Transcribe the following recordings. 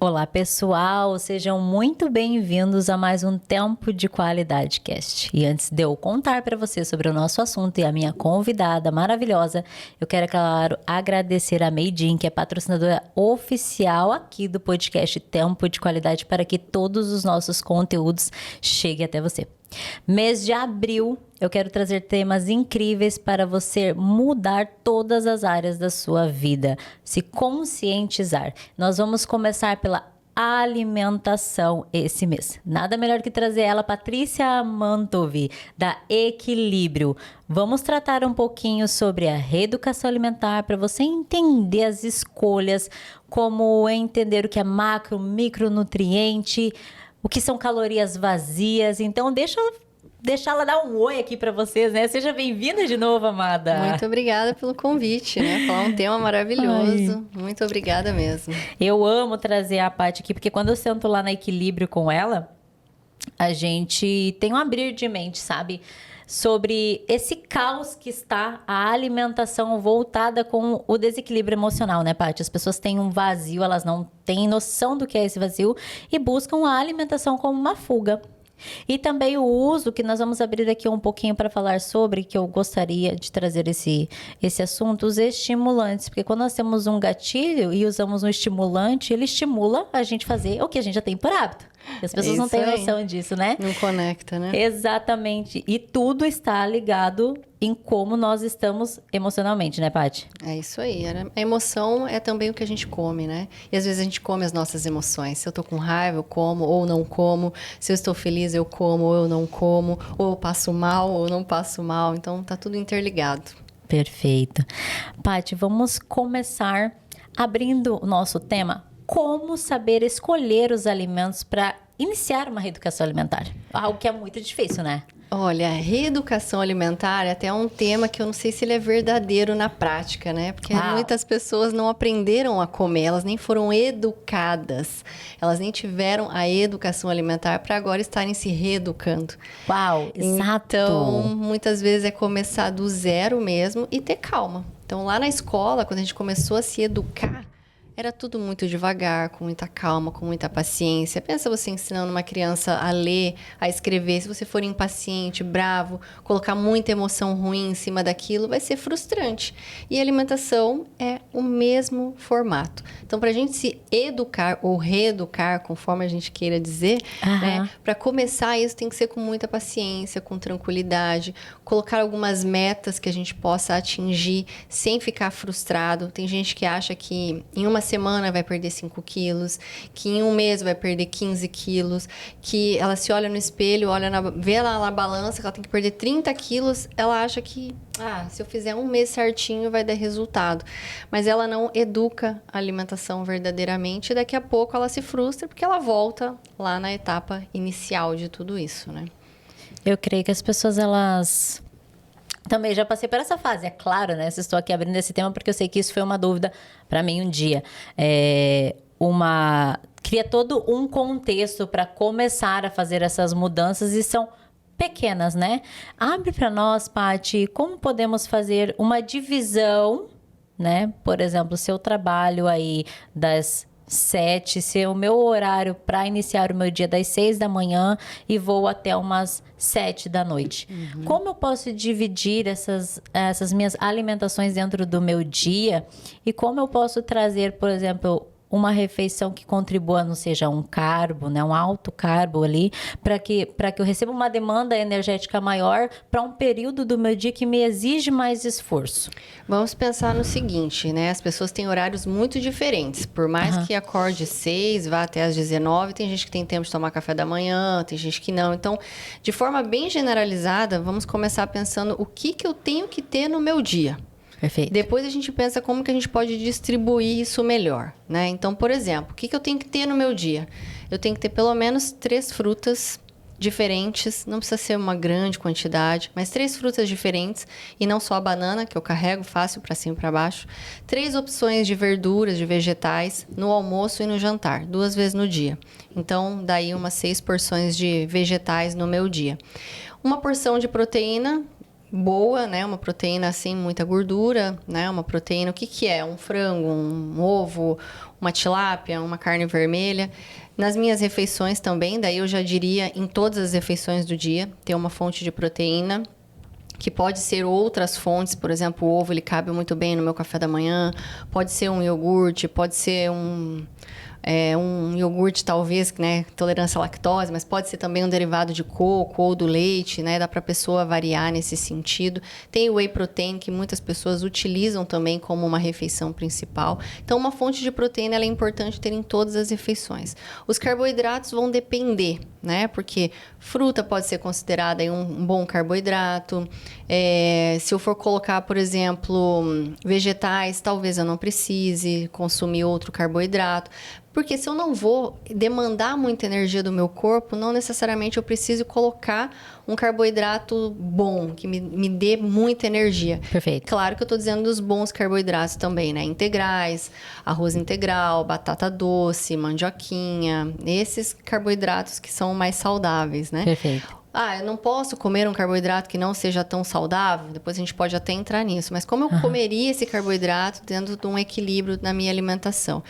Olá, pessoal! Sejam muito bem-vindos a mais um Tempo de Qualidade Cast. E antes de eu contar para você sobre o nosso assunto e a minha convidada maravilhosa, eu quero, claro, agradecer a Made In, que é patrocinadora oficial aqui do podcast Tempo de Qualidade, para que todos os nossos conteúdos cheguem até você. Mês de abril, eu quero trazer temas incríveis para você mudar todas as áreas da sua vida, se conscientizar. Nós vamos começar pela alimentação esse mês. Nada melhor que trazer ela, Patrícia Mantovi, da Equilíbrio. Vamos tratar um pouquinho sobre a reeducação alimentar para você entender as escolhas, como entender o que é macro, micronutriente, o que são calorias vazias. Então, deixa ela dar um oi aqui para vocês, né? Seja bem-vinda de novo, amada. Muito obrigada pelo convite, né? Falar um tema maravilhoso. Ai. Muito obrigada mesmo. Eu amo trazer a Paty aqui, porque quando eu sento lá na Equilíbrio com ela, a gente tem um abrir de mente, sabe? Sobre esse caos que está a alimentação voltada com o desequilíbrio emocional, né, Paty? As pessoas têm um vazio, elas não têm noção do que é esse vazio e buscam a alimentação como uma fuga. E também o uso, que nós vamos abrir aqui um pouquinho para falar sobre, que eu gostaria de trazer esse assunto, os estimulantes. Porque quando nós temos um gatilho e usamos um estimulante, ele estimula a gente fazer o que a gente já tem por hábito. E as pessoas não têm noção disso, né? Não conecta, né? Exatamente. E tudo está ligado em como nós estamos emocionalmente, né, Paty? É isso aí. A emoção é também o que a gente come, né? E às vezes a gente come as nossas emoções. Se eu tô com raiva, eu como ou não como. Se eu estou feliz, eu como ou eu não como. Ou eu passo mal ou não passo mal. Então, tá tudo interligado. Perfeito. Paty, vamos começar abrindo o nosso tema. Como saber escolher os alimentos para iniciar uma reeducação alimentar? Algo que é muito difícil, né? Olha, a reeducação alimentar é até um tema que eu não sei se ele é verdadeiro na prática, né? Porque muitas pessoas não aprenderam a comer, elas nem foram educadas, elas nem tiveram a educação alimentar para agora estarem se reeducando. Uau, exato! Então, muitas vezes é começar do zero mesmo e ter calma. Então, lá na escola, quando a gente começou a se educar, era tudo muito devagar, com muita calma, com muita paciência. Pensa você ensinando uma criança a ler, a escrever. Se você for impaciente, bravo, colocar muita emoção ruim em cima daquilo, vai ser frustrante. E a alimentação é o mesmo formato. Então, para a gente se educar ou reeducar, conforme a gente queira dizer, né, para começar isso tem que ser com muita paciência, com tranquilidade, colocar algumas metas que a gente possa atingir sem ficar frustrado. Tem gente que acha que em uma semana vai perder 5 quilos, que em um mês vai perder 15 quilos, que ela se olha no espelho, vê lá na balança que ela tem que perder 30 quilos, ela acha que, se eu fizer um mês certinho vai dar resultado. Mas ela não educa a alimentação verdadeiramente e daqui a pouco ela se frustra porque ela volta lá na etapa inicial de tudo isso, né? Eu creio que as pessoas, elas... Também já passei por essa fase, é claro, né? Estou aqui abrindo esse tema porque eu sei que isso foi uma dúvida para mim um dia. Cria todo um contexto para começar a fazer essas mudanças e são pequenas, né? Abre para nós, Paty, como podemos fazer uma divisão, né? Por exemplo, se eu trabalho aí das 7, se o meu horário para iniciar o meu dia das 6 da manhã e vou até umas 7 da noite. Como eu posso dividir essas minhas alimentações dentro do meu dia e como eu posso trazer, por exemplo, uma refeição que contribua, não seja um carbo, né, um alto carbo ali, para que eu receba uma demanda energética maior para um período do meu dia que me exige mais esforço. Vamos pensar no seguinte, né? As pessoas têm horários muito diferentes. Por mais que acorde 6, vá até às 19, tem gente que tem tempo de tomar café da manhã, tem gente que não. Então, de forma bem generalizada, vamos começar pensando o que eu tenho que ter no meu dia. Perfeito. Depois a gente pensa como que a gente pode distribuir isso melhor, né? Então, por exemplo, o que eu tenho que ter no meu dia? Eu tenho que ter pelo menos 3 frutas diferentes, não precisa ser uma grande quantidade, mas 3 frutas diferentes e não só a banana, que eu carrego fácil para cima e para baixo. 3 opções de verduras, de vegetais no almoço e no jantar, 2 vezes no dia. Então, daí umas 6 porções de vegetais no meu dia. Uma porção de proteína boa, né? Uma proteína sem muita gordura, né? Uma proteína, o que é? Um frango, um ovo, uma tilápia, uma carne vermelha. Nas minhas refeições também, daí eu já diria em todas as refeições do dia, ter uma fonte de proteína, que pode ser outras fontes, por exemplo, o ovo, ele cabe muito bem no meu café da manhã, pode ser um iogurte, pode ser um iogurte talvez, né, tolerância à lactose, mas pode ser também um derivado de coco ou do leite, né, dá para a pessoa variar nesse sentido. Tem o whey protein, que muitas pessoas utilizam também como uma refeição principal. Então, uma fonte de proteína ela é importante ter em todas as refeições. Os carboidratos vão depender, né, porque fruta pode ser considerada aí um bom carboidrato. Se eu for colocar, por exemplo, vegetais, talvez eu não precise consumir outro carboidrato. Porque se eu não vou demandar muita energia do meu corpo, não necessariamente eu preciso colocar um carboidrato bom, que me dê muita energia. Perfeito. Claro que eu estou dizendo dos bons carboidratos também, né? Integrais, arroz integral, batata doce, mandioquinha. Esses carboidratos que são mais saudáveis, né? Perfeito. Eu não posso comer um carboidrato que não seja tão saudável? Depois a gente pode até entrar nisso. Mas como eu comeria esse carboidrato dentro de um equilíbrio na minha alimentação?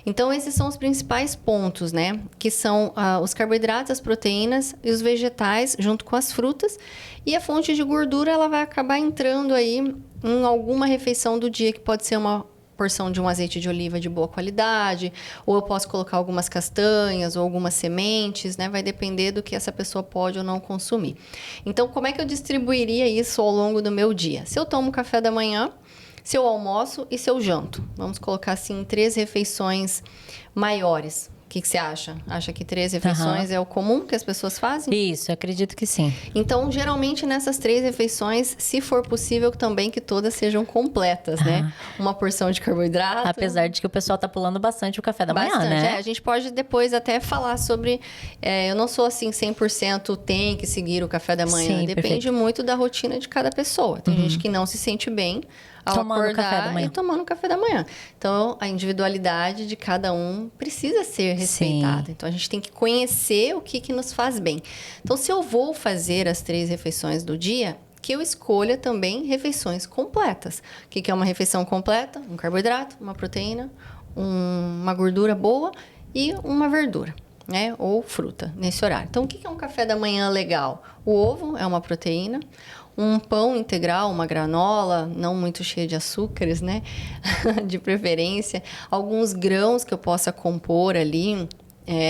Então, esses são os principais pontos, né? Que são os carboidratos, as proteínas e os vegetais, junto com as frutas. E a fonte de gordura, ela vai acabar entrando aí em alguma refeição do dia, que pode ser uma porção de um azeite de oliva de boa qualidade, ou eu posso colocar algumas castanhas ou algumas sementes, né? Vai depender do que essa pessoa pode ou não consumir. Então, como é que eu distribuiria isso ao longo do meu dia? Se eu tomo café da manhã, se eu almoço e se eu janto. Vamos colocar assim 3 refeições maiores. O que você acha? Acha que 3 refeições é o comum que as pessoas fazem? Isso, acredito que sim. Então, geralmente, nessas 3 refeições, se for possível, também que todas sejam completas, né? Uma porção de carboidrato. Apesar de que o pessoal tá pulando bastante o café da manhã, Bastante, né? A gente pode depois até falar sobre... eu não sou assim 100% tem que seguir o café da manhã. Sim, Depende perfeito. muito da rotina de cada pessoa. Tem gente que não se sente bem ao Tomando acordar café da manhã. e tomando café da manhã. Então, a individualidade de cada um precisa ser respeitada. Então, a gente tem que conhecer o que nos faz bem. Então, se eu vou fazer as 3 refeições do dia, que eu escolha também refeições completas. O que é uma refeição completa? Um carboidrato, uma proteína, uma gordura boa e uma verdura, né? Ou fruta, nesse horário. Então, o que é um café da manhã legal? O ovo é uma proteína. Um pão integral, uma granola, não muito cheia de açúcares, né? De preferência. Alguns grãos que eu possa compor ali.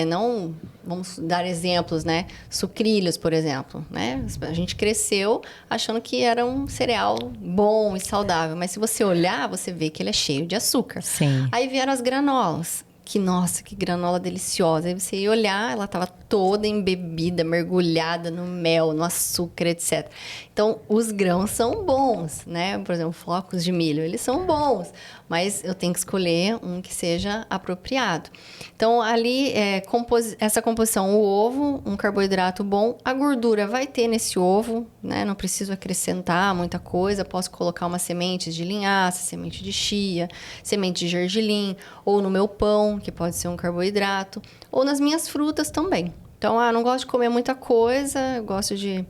Não, vamos dar exemplos, né? Sucrilhos, por exemplo, né? A gente cresceu achando que era um cereal bom e saudável. Mas se você olhar, você vê que ele é cheio de açúcar. Sim. Aí vieram as granolas. Nossa, que granola deliciosa. Aí você ia olhar, ela estava toda embebida, mergulhada no mel, no açúcar, etc. Então, os grãos são bons, né? Por exemplo, flocos de milho, eles são bons. Mas eu tenho que escolher um que seja apropriado. Então, ali, essa composição, o ovo, um carboidrato bom. A gordura vai ter nesse ovo, né? Não preciso acrescentar muita coisa. Posso colocar umas sementes de linhaça, semente de chia, semente de gergelim, ou no meu pão, que pode ser um carboidrato, ou nas minhas frutas também. Então, não gosto de comer muita coisa, eu gosto de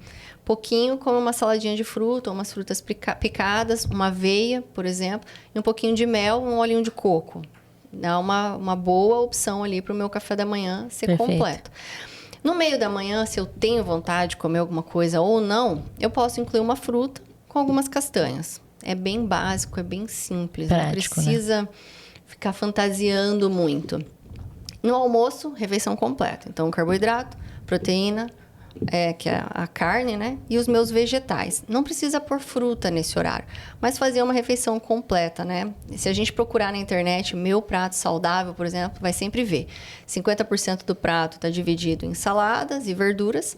pouquinho, como uma saladinha de fruta, ou umas frutas picadas, uma aveia, por exemplo, e um pouquinho de mel, um olhinho de coco. Dá uma boa opção ali para o meu café da manhã ser Perfeito. completo. No meio da manhã, se eu tenho vontade de comer alguma coisa ou não, eu posso incluir uma fruta com algumas castanhas. É bem básico, é bem simples. Prático, não precisa ficar fantasiando muito. No almoço, refeição completa. Então, carboidrato, proteína, que é a carne, né? E os meus vegetais. Não precisa pôr fruta nesse horário, mas fazer uma refeição completa, né? Se a gente procurar na internet, meu prato saudável, por exemplo, vai sempre ver. 50% do prato está dividido em saladas e verduras.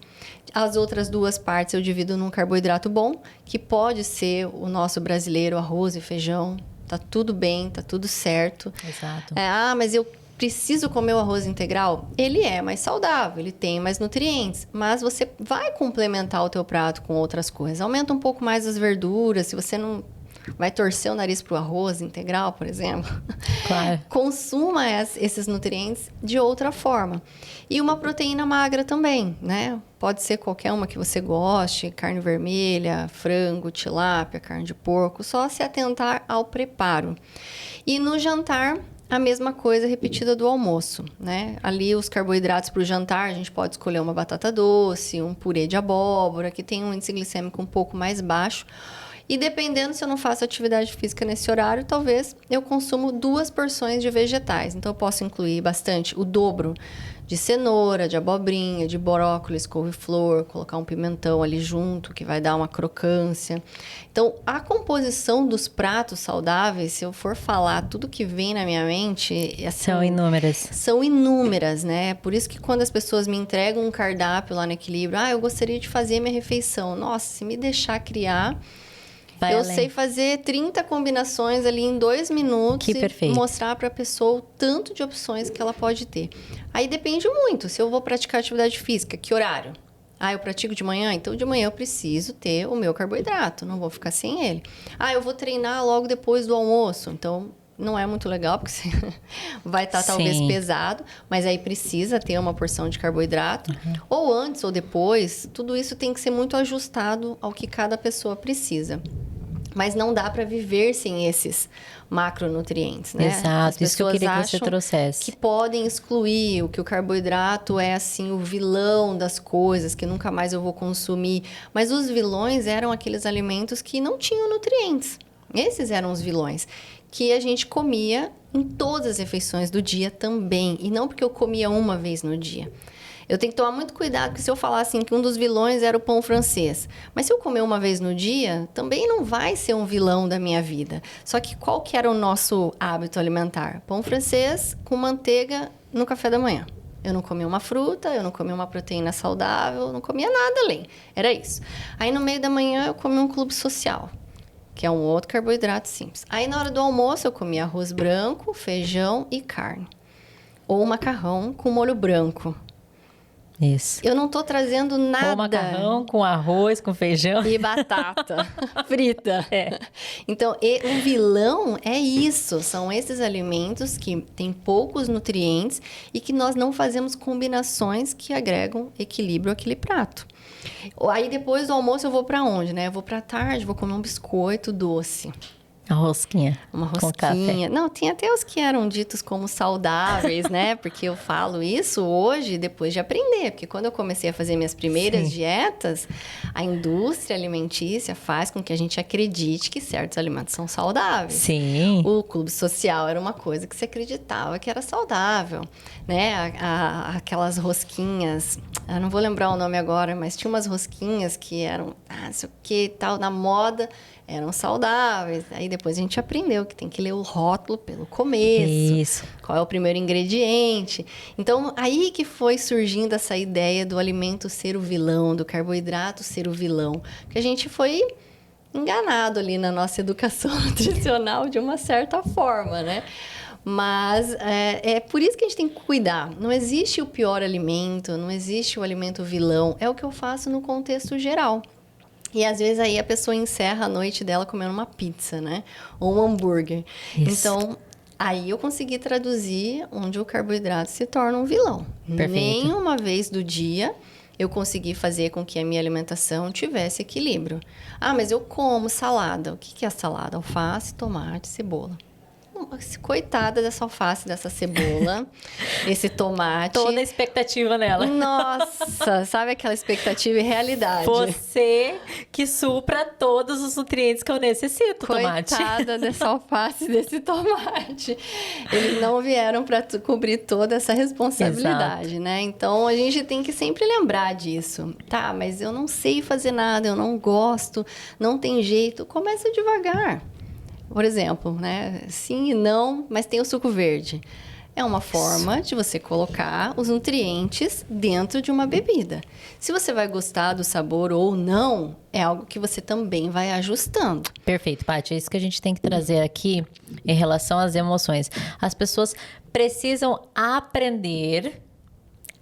As outras 2 partes eu divido num carboidrato bom, que pode ser o nosso brasileiro, arroz e feijão. Tá tudo bem, tá tudo certo. Exato. Mas eu preciso comer o arroz integral? Ele é mais saudável, ele tem mais nutrientes, mas você vai complementar o teu prato com outras coisas. Aumenta um pouco mais as verduras, se você não vai torcer o nariz pro arroz integral, por exemplo. Claro. Consuma esses nutrientes de outra forma. E uma proteína magra também, né? Pode ser qualquer uma que você goste, carne vermelha, frango, tilápia, carne de porco, só se atentar ao preparo. E no jantar, A mesma coisa repetida do almoço, né? Ali os carboidratos para o jantar, a gente pode escolher uma batata doce, um purê de abóbora, que tem um índice glicêmico um pouco mais baixo. E dependendo se eu não faço atividade física nesse horário, talvez eu consumo 2 porções de vegetais. Então, eu posso incluir bastante, o dobro de cenoura, de abobrinha, de brócolis, couve-flor, colocar um pimentão ali junto, que vai dar uma crocância. Então, a composição dos pratos saudáveis, se eu for falar tudo que vem na minha mente... Assim, São inúmeras. São inúmeras, né? Por isso que quando as pessoas me entregam um cardápio lá no Equilíbrio, eu gostaria de fazer minha refeição. Nossa, se me deixar criar... Eu sei fazer 30 combinações ali em 2 minutos e mostrar para a pessoa o tanto de opções que ela pode ter. Aí depende muito. Se eu vou praticar atividade física, que horário? Eu pratico de manhã? Então, de manhã eu preciso ter o meu carboidrato. Não vou ficar sem ele. Eu vou treinar logo depois do almoço. Então, não é muito legal, porque você vai estar talvez pesado. Mas aí precisa ter uma porção de carboidrato. Ou antes ou depois. Tudo isso tem que ser muito ajustado ao que cada pessoa precisa. Mas não dá para viver sem esses macronutrientes, né? Exato, isso que eu queria que você trouxesse. Que podem excluir, o que o carboidrato é, assim, o vilão das coisas, que nunca mais eu vou consumir. Mas os vilões eram aqueles alimentos que não tinham nutrientes. Esses eram os vilões, que a gente comia em todas as refeições do dia também. E não porque eu comia uma vez no dia. Eu tenho que tomar muito cuidado, porque se eu falar assim que um dos vilões era o pão francês, mas se eu comer uma vez no dia, também não vai ser um vilão da minha vida. Só que qual que era o nosso hábito alimentar? Pão francês com manteiga no café da manhã. Eu não comia uma fruta, eu não comia uma proteína saudável, não comia nada além. Era isso. Aí no meio da manhã eu comia um clube social, que é um outro carboidrato simples. Aí na hora do almoço eu comia arroz branco, feijão e carne. Ou macarrão com molho branco. Isso. Eu não tô trazendo nada. Ou macarrão com arroz, com feijão. E batata frita. Então, o vilão é isso. São esses alimentos que têm poucos nutrientes e que nós não fazemos combinações que agregam equilíbrio àquele prato. Aí, depois do almoço, eu vou para onde, né? Eu vou para tarde, vou comer um biscoito doce. Uma rosquinha. Uma rosquinha. Com café. Não, tinha até os que eram ditos como saudáveis, né? Porque eu falo isso hoje depois de aprender. Porque quando eu comecei a fazer minhas primeiras dietas, a indústria alimentícia faz com que a gente acredite que certos alimentos são saudáveis. Sim. O clube social era uma coisa que você acreditava que era saudável, né? Aquelas rosquinhas, eu não vou lembrar o nome agora, mas tinha umas rosquinhas que eram, não sei o que, tal, na moda, eram saudáveis. Aí depois a gente aprendeu que tem que ler o rótulo pelo começo. Isso. Qual é o primeiro ingrediente. Então, aí que foi surgindo essa ideia do alimento ser o vilão, do carboidrato ser o vilão. Porque a gente foi enganado ali na nossa educação nutricional de uma certa forma, né? Mas é por isso que a gente tem que cuidar. Não existe o pior alimento, não existe o alimento vilão. É o que eu faço no contexto geral. E às vezes aí a pessoa encerra a noite dela comendo uma pizza, né? Ou um hambúrguer. Isso. Então, aí eu consegui traduzir onde o carboidrato se torna um vilão. Perfeito. Nem uma vez do dia eu consegui fazer com que a minha alimentação tivesse equilíbrio. Mas eu como salada. O que é salada? Alface, tomate, cebola. Coitada dessa alface, dessa cebola, esse tomate. Toda a expectativa nela. Nossa, sabe aquela expectativa e realidade? Você que supra todos os nutrientes que eu necessito, tomate. Coitada dessa alface, desse tomate. Eles não vieram para cobrir toda essa responsabilidade, Exato. Né? Então, a gente tem que sempre lembrar disso. Tá, mas eu não sei fazer nada, eu não gosto, não tem jeito. Começa devagar. Por exemplo, né? Sim e não, mas tem o suco verde. É uma forma de você colocar os nutrientes dentro de uma bebida. Se você vai gostar do sabor ou não, é algo que você também vai ajustando. Perfeito, Paty. É isso que a gente tem que trazer aqui em relação às emoções. As pessoas precisam aprender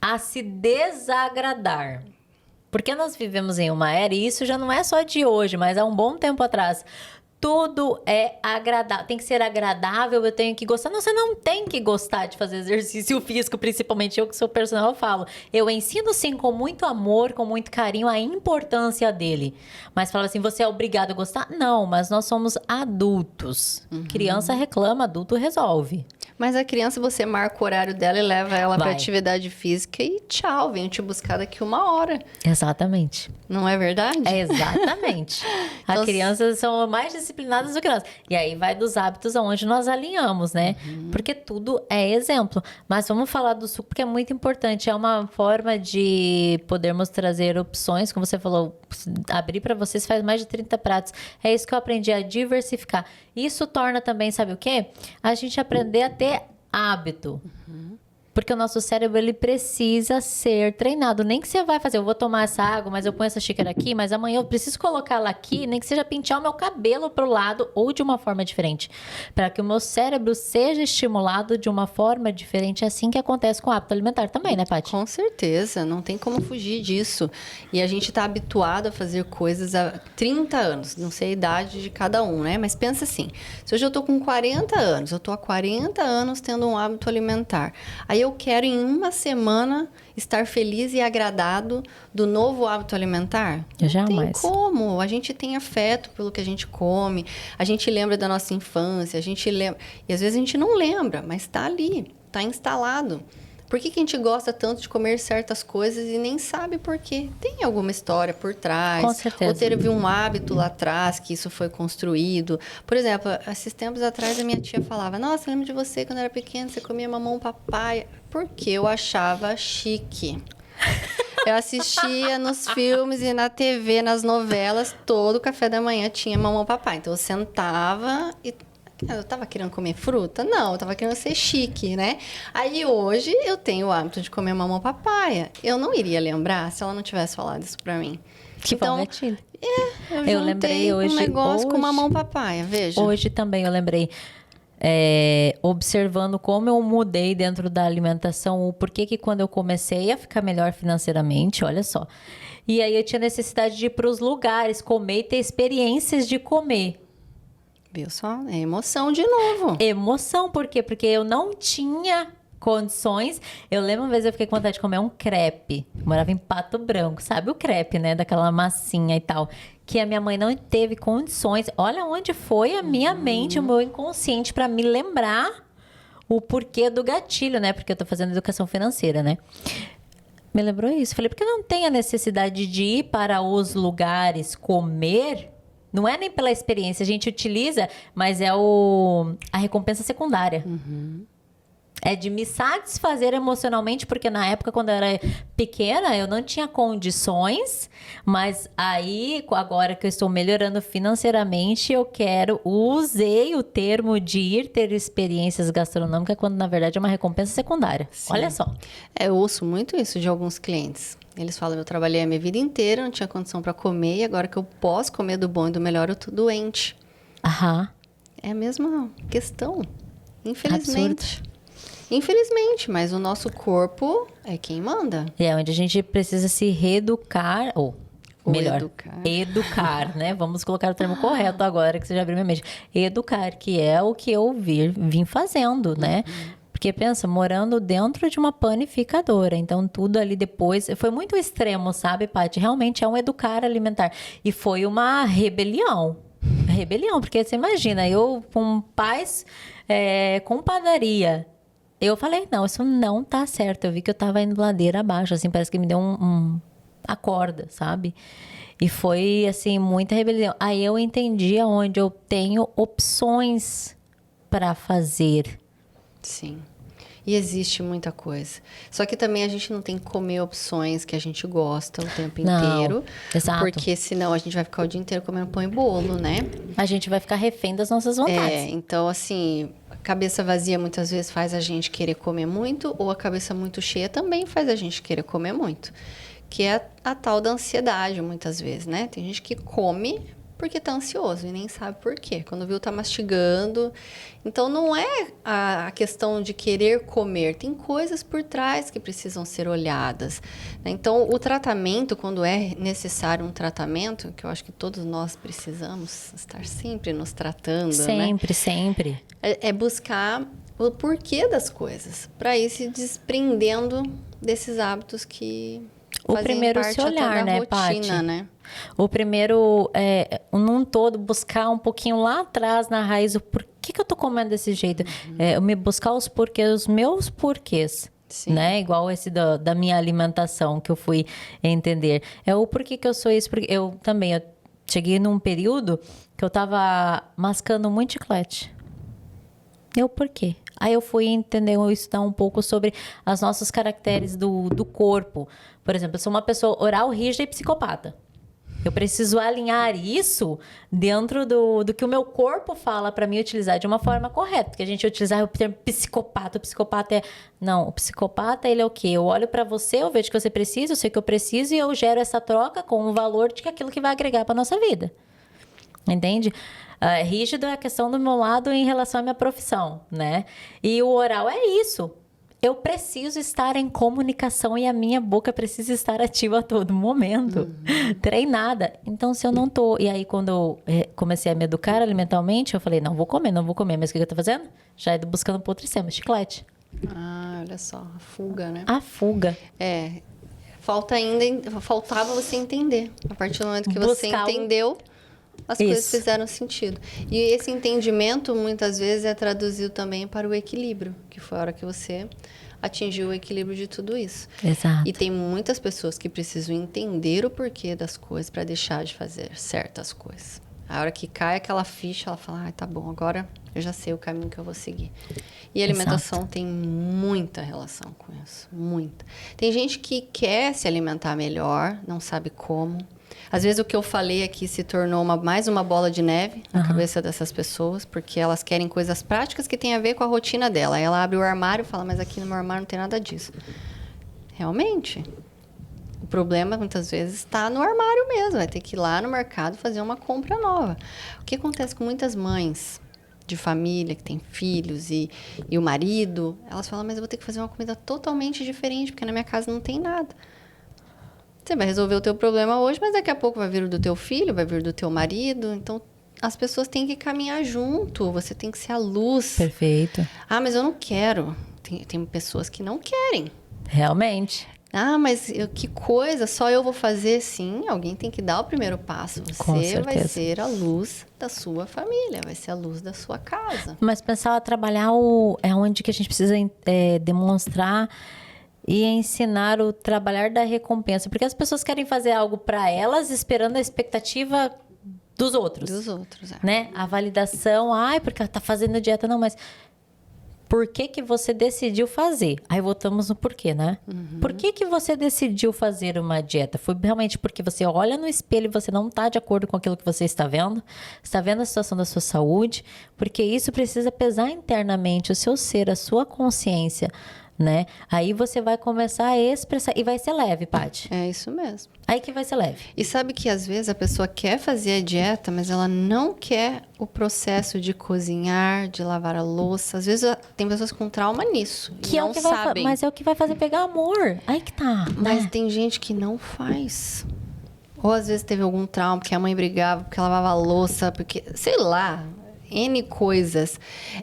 a se desagradar. Porque nós vivemos em uma era, e isso já não é só de hoje, mas há um bom tempo atrás. Tudo é agradável, tem que ser agradável, eu tenho que gostar. Não, você não tem que gostar de fazer exercício físico, principalmente eu que sou personal, eu falo. Eu ensino sim com muito amor, com muito carinho a importância dele. Mas fala assim, você é obrigado a gostar? Não, mas nós somos adultos. Criança reclama, adulto resolve. Mas a criança, você marca o horário dela e leva ela para Vai. atividade física e tchau, venho te buscar daqui 1 hora. Exatamente. Não é verdade? É exatamente. As Então, crianças são mais disciplinadas do que nós. E aí vai dos hábitos aonde nós alinhamos, né? Porque tudo é exemplo. Mas vamos falar do suco, porque é muito importante. É uma forma de podermos trazer opções, como você falou, abrir para vocês faz mais de 30 pratos. É isso que eu aprendi, a diversificar. Isso torna também, sabe o quê? A gente aprender a ter hábito. Porque o nosso cérebro, ele precisa ser treinado. Nem que você vai fazer, eu vou tomar essa água, mas eu ponho essa xícara aqui, mas amanhã eu preciso colocá-la aqui, nem que seja pentear o meu cabelo pro lado ou de uma forma diferente. Para que o meu cérebro seja estimulado de uma forma diferente. É assim que acontece com o hábito alimentar também, né, Paty? Com certeza, não tem como fugir disso. E a gente está habituado a fazer coisas há 30 anos, não sei a idade de cada um, né? Mas pensa assim, se hoje eu tô com 40 anos, eu tô há 40 anos tendo um hábito alimentar. Aí eu quero em uma semana estar feliz e agradado do novo hábito alimentar? Não Jamais. tem como. A gente tem afeto pelo que a gente come, a gente lembra da nossa infância, a gente lembra... E às vezes a gente não lembra, mas está ali, está instalado. Por que a gente gosta tanto de comer certas coisas e nem sabe por quê? Tem alguma história por trás. Com certeza. Ou teve um hábito lá atrás que isso foi construído. Por exemplo, esses tempos atrás a minha tia falava: nossa, lembro de você quando era pequena, você comia mamão papai. Porque eu achava chique. Eu assistia nos filmes e na TV, nas novelas, todo café da manhã tinha mamão papai. Então eu sentava e... Eu tava querendo comer fruta? Não, eu tava querendo ser chique, né? Aí hoje eu tenho o hábito de comer mamão papaya. Eu não iria lembrar se ela não tivesse falado isso pra mim. Que então, bom gatilho. eu lembrei juntei hoje. um negócio com hoje- mamão papaya, veja. Hoje também eu lembrei, observando como eu mudei dentro da alimentação, o porquê que quando eu comecei a ficar melhor financeiramente, olha só. E aí eu tinha necessidade de ir para os lugares, comer e ter experiências de comer. Viu só? É emoção de novo. Emoção, por quê? Porque eu não tinha condições. Eu lembro uma vez eu fiquei com vontade de comer um crepe. Eu morava em Pato Branco, sabe o crepe, né? Daquela massinha e tal. Que a minha mãe não teve condições. Olha onde foi a minha mente, o meu inconsciente, para me lembrar o porquê do gatilho, né? Porque eu tô fazendo educação financeira, né? Me lembrou isso. Falei, porque não tem a necessidade de ir para os lugares comer. Não é nem pela experiência, a gente utiliza, mas é a recompensa secundária. É de me satisfazer emocionalmente, porque na época, quando eu era pequena, eu não tinha condições, mas aí, agora que eu estou melhorando financeiramente, usei o termo de ir ter experiências gastronômicas, quando na verdade é uma recompensa secundária. Sim. Olha só. Eu ouço muito isso de alguns clientes. Eles falam: eu trabalhei a minha vida inteira, não tinha condição para comer, e agora que eu posso comer do bom e do melhor, eu tô doente. Aham. É a mesma questão, infelizmente. Infelizmente, mas o nosso corpo é quem manda. É onde a gente precisa se reeducar, ou melhor, educar, né? Vamos colocar o termo correto agora, que você já abriu minha mente. Educar, que é o que eu vim fazendo, né? Porque pensa, morando dentro de uma panificadora, então tudo ali depois... Foi muito extremo, sabe, Paty? Realmente é um educar alimentar. E foi uma rebelião. Rebelião, porque você imagina, eu com pais, com padaria... Eu falei, não, isso não tá certo. Eu vi que eu tava indo ladeira abaixo, assim, parece que me deu a corda, sabe? E foi, assim, muita rebelião. Aí eu entendi aonde eu tenho opções para fazer. Sim. E existe muita coisa. Só que também a gente não tem que comer opções que a gente gosta o tempo inteiro. Exato. Porque senão a gente vai ficar o dia inteiro comendo pão e bolo, né? A gente vai ficar refém das nossas vontades. Então assim, a cabeça vazia muitas vezes faz a gente querer comer muito, ou a cabeça muito cheia também faz a gente querer comer muito. Que é a tal da ansiedade, muitas vezes, né? Tem gente que come porque tá ansioso e nem sabe por quê. Quando viu, tá mastigando. Então, não é a questão de querer comer. Tem coisas por trás que precisam ser olhadas, né? Então, o tratamento, quando é necessário um tratamento, que eu acho que todos nós precisamos estar sempre nos tratando, Sempre, né? sempre. É buscar o porquê das coisas, para ir se desprendendo desses hábitos que O fazem primeiro parte se até olhar, da né, rotina, Paty? né? O primeiro, num todo, buscar um pouquinho lá atrás, na raiz, o porquê que eu tô comendo desse jeito? Eu me buscar os porquês, os meus porquês. Sim. Né? Igual esse da minha alimentação que eu fui entender. É o porquê que eu sou isso. Porque eu cheguei num período que eu tava mascando muito chiclete. Eu, por quê? Aí eu fui entender, estudar um pouco sobre as nossas caracteres do corpo. Por exemplo, eu sou uma pessoa oral, rígida e psicopata. Eu preciso alinhar isso dentro do que o meu corpo fala para mim utilizar de uma forma correta. Porque a gente utilizar o termo psicopata. O psicopata é... Não, o psicopata, ele é o quê? Eu olho para você, eu vejo que você precisa, eu sei que eu preciso e eu gero essa troca com o valor de aquilo que vai agregar para nossa vida. Entende? Rígido é a questão do meu lado em relação à minha profissão, né? E o oral é isso. Eu preciso estar em comunicação e a minha boca precisa estar ativa a todo momento. Treinada. Então, se eu não tô... E aí, quando eu comecei a me educar alimentarmente, eu falei, não vou comer. Mas o que eu tô fazendo? Já indo buscando para outro sistema, chiclete. Ah, olha só. A fuga, né? A fuga. Faltava você entender. A partir do momento que você entendeu, as coisas fizeram sentido. E esse entendimento, muitas vezes, é traduzido também para o equilíbrio, que foi a hora que você atingiu o equilíbrio de tudo isso. Exato. E tem muitas pessoas que precisam entender o porquê das coisas para deixar de fazer certas coisas. A hora que cai aquela ficha, ela fala, tá bom, agora eu já sei o caminho que eu vou seguir. E a alimentação tem muita relação com isso, muita. Tem gente que quer se alimentar melhor, não sabe como. Às vezes o que eu falei aqui se tornou mais uma bola de neve na cabeça dessas pessoas, porque elas querem coisas práticas que têm a ver com a rotina dela. Aí ela abre o armário e fala, mas aqui no meu armário não tem nada disso. Realmente, o problema muitas vezes está no armário mesmo. Vai ter que ir lá no mercado fazer uma compra nova. O que acontece com muitas mães de família que têm filhos e o marido, elas falam, mas eu vou ter que fazer uma comida totalmente diferente, porque na minha casa não tem nada. Você vai resolver o teu problema hoje, mas daqui a pouco vai vir o do teu filho, vai vir do teu marido. Então, as pessoas têm que caminhar junto. Você tem que ser a luz. Perfeito. Ah, mas eu não quero. Tem pessoas que não querem. Realmente. Ah, mas que coisa, só eu vou fazer? Sim, alguém tem que dar o primeiro passo. Você vai ser a luz da sua família, vai ser a luz da sua casa. Mas pensar, trabalhar é onde que a gente precisa demonstrar e ensinar o trabalhar da recompensa. Porque as pessoas querem fazer algo para elas, esperando a expectativa dos outros. Dos outros, né? A validação, porque ela tá fazendo dieta. Não, mas por que você decidiu fazer? Aí voltamos no porquê, né? Por que você decidiu fazer uma dieta? Foi realmente porque você olha no espelho e você não está de acordo com aquilo que você está vendo? Está vendo a situação da sua saúde? Porque isso precisa pesar internamente o seu ser, a sua consciência, né? Aí você vai começar a expressar e vai ser leve, Paty. É isso mesmo. Aí que vai ser leve. E sabe que às vezes a pessoa quer fazer a dieta, mas ela não quer o processo de cozinhar, de lavar a louça. Às vezes tem pessoas com trauma nisso. Que não é o que sabem. mas é o que vai fazer pegar amor. Aí que tá. Mas tem gente que não faz. Ou às vezes teve algum trauma, porque a mãe brigava, porque lavava a louça, porque, sei lá, N coisas.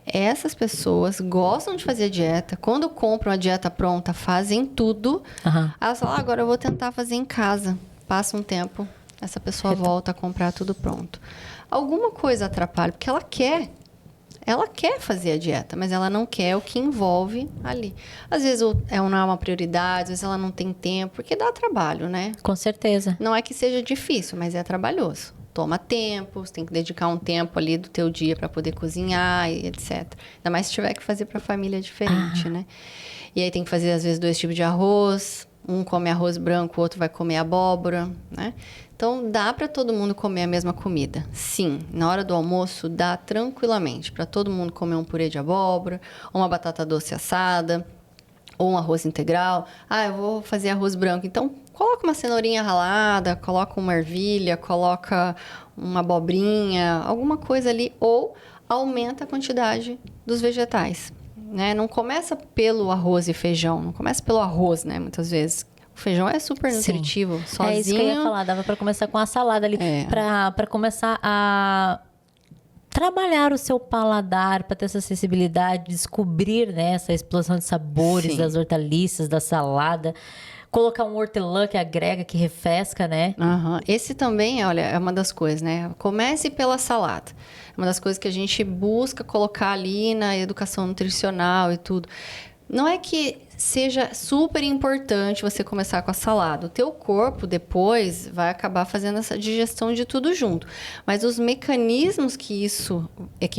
Essas pessoas gostam de fazer dieta. Quando compram a dieta pronta, fazem tudo. Elas falam, agora eu vou tentar fazer em casa. Passa um tempo, essa pessoa volta a comprar tudo pronto. Alguma coisa atrapalha, porque ela quer. Ela quer fazer a dieta, mas ela não quer o que envolve ali. Às vezes não é uma prioridade, às vezes ela não tem tempo, porque dá trabalho, né? Com certeza. Não é que seja difícil, mas é trabalhoso. Toma tempo, você tem que dedicar um tempo ali do teu dia para poder cozinhar e etc. Ainda mais se tiver que fazer para família diferente, né? E aí tem que fazer, às vezes, 2 tipos de arroz. Um come arroz branco, o outro vai comer abóbora, né? Então, dá para todo mundo comer a mesma comida. Sim, na hora do almoço, dá tranquilamente para todo mundo comer um purê de abóbora, uma batata doce assada, ou um arroz integral. Eu vou fazer arroz branco. Então, coloca uma cenourinha ralada, coloca uma ervilha, coloca uma abobrinha, alguma coisa ali. Ou aumenta a quantidade dos vegetais, né? Não começa pelo arroz e feijão. Não começa pelo arroz, né? Muitas vezes. O feijão é super nutritivo, sozinho. É isso que eu ia falar. Dava para começar com a salada ali. Para começar a trabalhar o seu paladar, para ter essa sensibilidade, descobrir, né, essa explosão de sabores das hortaliças, da salada. Colocar um hortelã que agrega, que refresca, né? Aham. Esse também, olha, é uma das coisas, né? Comece pela salada. É uma das coisas que a gente busca colocar ali na educação nutricional e tudo. Não é que seja super importante você começar com a salada. O teu corpo depois vai acabar fazendo essa digestão de tudo junto. Mas os mecanismos que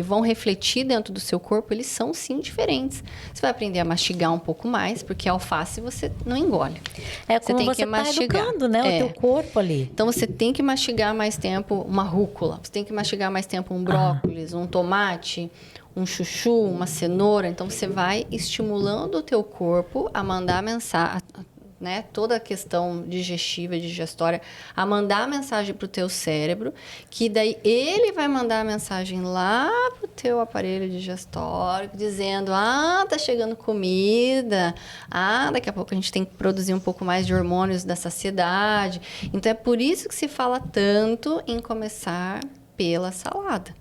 vão refletir dentro do seu corpo, eles são sim diferentes. Você vai aprender a mastigar um pouco mais, porque a alface você não engole. É como você tá educando, né? O teu corpo ali. Então você tem que mastigar mais tempo uma rúcula, você tem que mastigar mais tempo um brócolis, um tomate, um chuchu, uma cenoura. Então você vai estimulando o teu corpo a mandar mensagem, né? Toda a questão digestiva, digestória, a mandar a mensagem para o teu cérebro, que daí ele vai mandar a mensagem lá para o teu aparelho digestório, dizendo, tá chegando comida, daqui a pouco a gente tem que produzir um pouco mais de hormônios da saciedade. Então é por isso que se fala tanto em começar pela salada.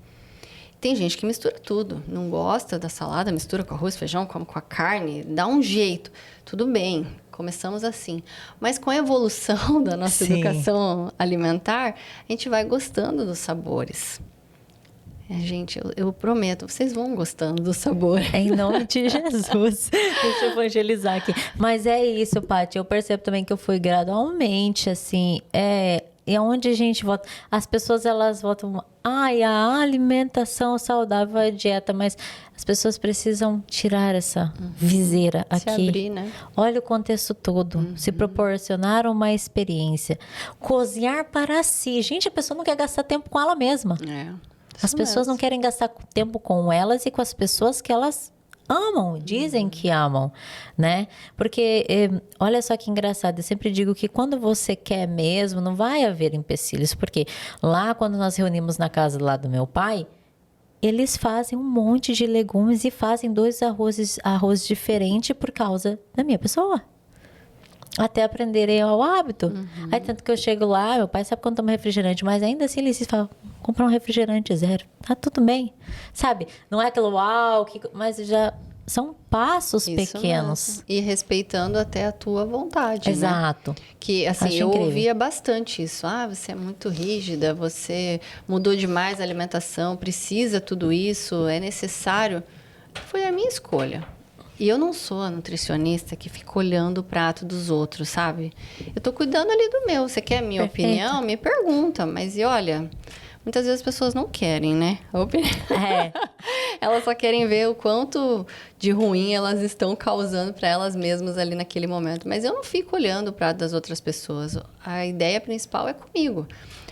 Tem gente que mistura tudo, não gosta da salada, mistura com arroz, feijão, come com a carne, dá um jeito. Tudo bem, começamos assim. Mas com a evolução da nossa educação alimentar, a gente vai gostando dos sabores. Gente, eu prometo, vocês vão gostando do sabor. Em nome de Jesus. Deixa eu evangelizar aqui. Mas é isso, Paty. Eu percebo também que eu fui gradualmente, assim, e onde a gente vota, as pessoas elas votam, a alimentação saudável é dieta, mas as pessoas precisam tirar essa viseira aqui. Se abrir, né? Olha o contexto todo, se proporcionar uma experiência, cozinhar para si. Gente, a pessoa não quer gastar tempo com ela mesma. As pessoas não querem gastar tempo com elas e com as pessoas que elas amam, dizem que amam, né? Porque, olha só que engraçado, eu sempre digo que quando você quer mesmo, não vai haver empecilhos, porque lá quando nós reunimos na casa lá do meu pai, eles fazem um monte de legumes e fazem 2 arroz diferentes por causa da minha pessoa. Até aprenderem ao hábito. Aí tanto que eu chego lá, meu pai sabe quando toma refrigerante, mas ainda assim ele se fala, comprar um refrigerante 0, tá tudo bem. Sabe? Não é aquilo mas já são passos pequenos. Mesmo. E respeitando até a tua vontade, Exato. Né? Que assim, Acho eu incrível. ouvia bastante isso. Você é muito rígida, você mudou demais a alimentação, precisa tudo isso, é necessário. Foi a minha escolha. E eu não sou a nutricionista que fica olhando o prato dos outros, sabe? Eu tô cuidando ali do meu. Você quer a minha opinião? Me pergunta. Mas e olha, muitas vezes as pessoas não querem, né? A opinião. Elas só querem ver o quanto de ruim elas estão causando para elas mesmas ali naquele momento. Mas eu não fico olhando o prato das outras pessoas. A ideia principal é comigo.